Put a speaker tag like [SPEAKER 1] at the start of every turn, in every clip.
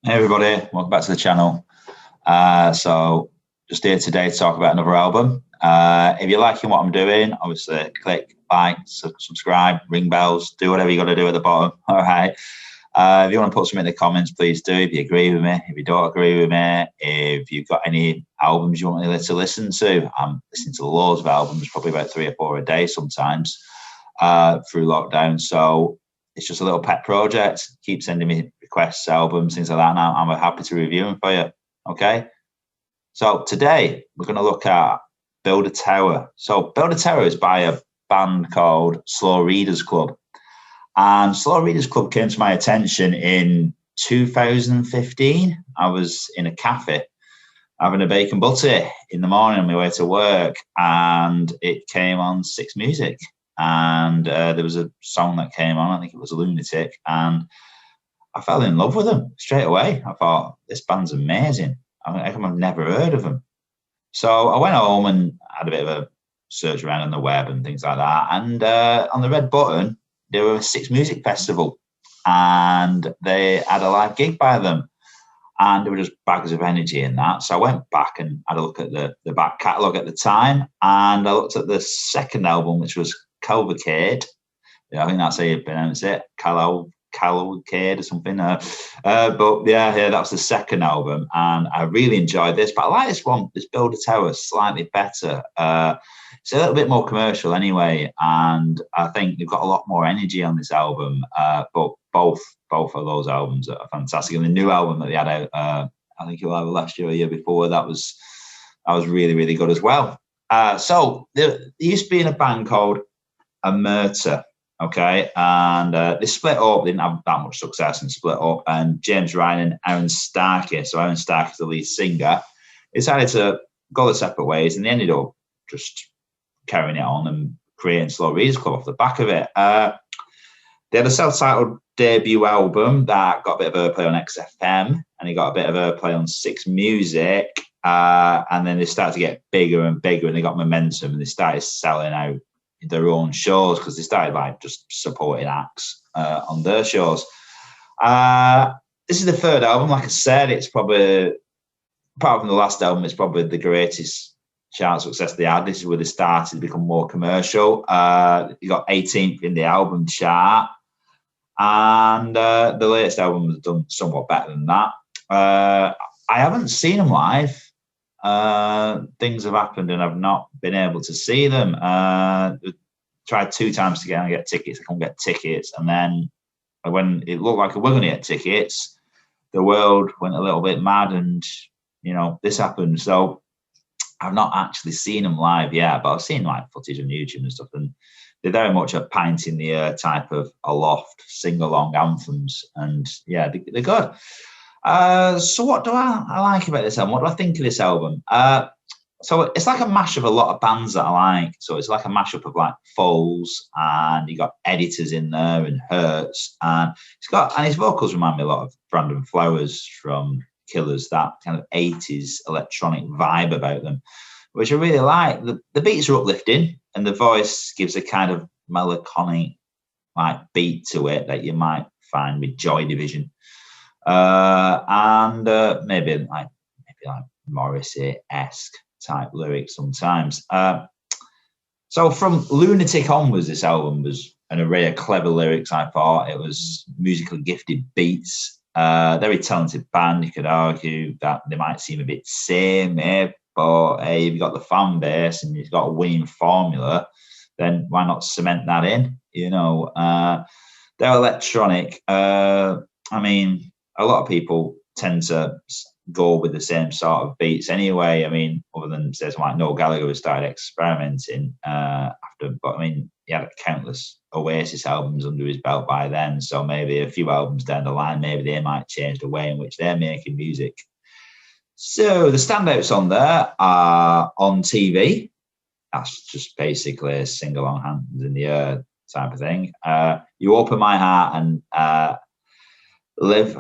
[SPEAKER 1] Hey everybody, welcome back to the channel. Just here today to talk about another album. If you're liking what I'm doing, obviously click like, subscribe, ring bells, do whatever you got to do at the bottom. All right. If you want to put something in the comments, please do. If you agree with me, if you don't agree with me, if you've got any albums you want me to listen to, I'm listening to loads of albums, probably about 3 or 4 a day sometimes through lockdown. So it's just a little pet project. Keep sending me requests, albums, things like that. And I'm happy to review them for you. Okay. So today we're going to look at Build a Tower. So Build a Tower is by a band called Slow Readers Club. And Slow Readers Club came to my attention in 2015. I was in a cafe having a bacon butty in the morning on my way to work, and it came on Six Music. And there was a song that came on, I think it was Lunatic, and I fell in love with them straight away. I thought, this band's amazing. I've never heard of them. So I went home and had a bit of a search around on the web and things like that. And on the red button, there were a Six Music Festival, and they had a live gig by them. And there were just bags of energy in that. So I went back and had a look at the back catalogue at the time. And I looked at the second album, which was Cavalcade. Yeah, I think that's how you pronounce it. Cavalcade or something. But yeah, that's the second album. And I really enjoyed this. But I like this one, this Build a Tower, slightly better. It's a little bit more commercial anyway. And I think they've got a lot more energy on this album. But both of those albums are fantastic. And the new album that they had out, I think it was last year or year before, that was really, really good as well. So there used to be in a band called Omerta, okay, and they split up. They didn't have that much success and split up. And James Ryan and Aaron Starkey, so Aaron Starkey is the lead singer, decided to go their separate ways, and they ended up just carrying it on and creating Slow Readers Club off the back of it. They had a self-titled debut album that got a bit of airplay on XFM, and he got a bit of airplay on Six Music. And then they started to get bigger and bigger, and they got momentum, and they started selling out their own shows because they started like just supporting acts on their shows. This is the third album. Like I said, it's probably, apart from the last album, it's probably the greatest chart success they had. This is where they started to become more commercial. You got 18th in the album chart. And the latest album has done somewhat better than that. I haven't seen them live. Things have happened and I've not been able to see them. Tried 2 times to get tickets. I couldn't get tickets. And then when it looked like we were going to get tickets, the world went a little bit mad and, this happened. So I've not actually seen them live yet, but I've seen like footage on YouTube and stuff. And they're very much a pint in the air type of aloft sing-along anthems. And yeah, they're good. So what do I like about this album? What do I think of this album? So it's like a mash of a lot of bands that I like. So it's like a mashup of like Foals, and you got Editors in there, and Hurts, and his vocals remind me a lot of Brandon Flowers from Killers, that kind of 80s electronic vibe about them, which I really like. The beats are uplifting, and the voice gives a kind of melancholic like beat to it that you might find with Joy Division. And maybe like Morrissey-esque type lyrics sometimes. So from Lunatic onwards, this album was an array of clever lyrics. I thought it was musically gifted beats. Very talented band. You could argue that they might seem a bit samey, but hey, if you've got the fan base and you've got a winning formula, then why not cement that in? They're electronic. A lot of people tend to go with the same sort of beats anyway. Other than says like Noel Gallagher has started experimenting after, but he had countless Oasis albums under his belt by then. So maybe a few albums down the line, maybe they might change the way in which they're making music. So the standouts on there are On TV. That's just basically a sing-along, hands in the air type of thing. You Open My Heart and Live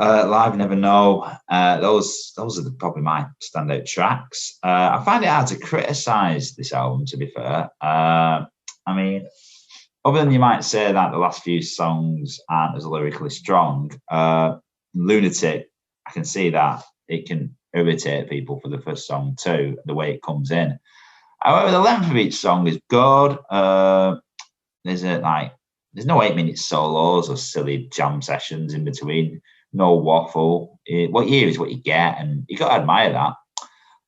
[SPEAKER 1] Never Know. Those are probably my standout tracks. I find it hard to criticize this album, to be fair. Other than you might say that the last few songs aren't as lyrically strong, Lunatic I can see that it can irritate people for the first song too, the way it comes in. However, the length of each song is good. There's no 8-minute solos or silly jam sessions in between. No waffle. What you hear is what you get, and you got to admire that.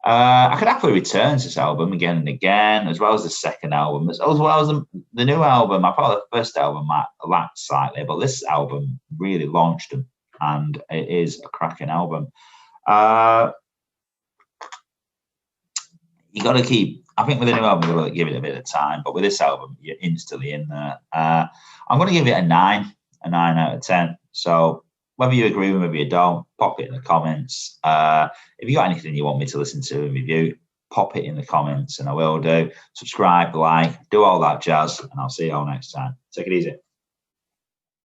[SPEAKER 1] I could happily return to this album again and again, as well as the second album, as well as the new album. I thought the first album might lack slightly, but this album really launched them, and it is a cracking album. You got to keep. I think with the new album, you've got to give it a bit of time, but with this album, you're instantly in there. I'm going to give it a 9 out of 10. So whether you agree with me, whether you don't, pop it in the comments. If you got anything you want me to listen to and review, pop it in the comments, and I will do. Subscribe, like, do all that jazz, and I'll see you all next time. Take it easy.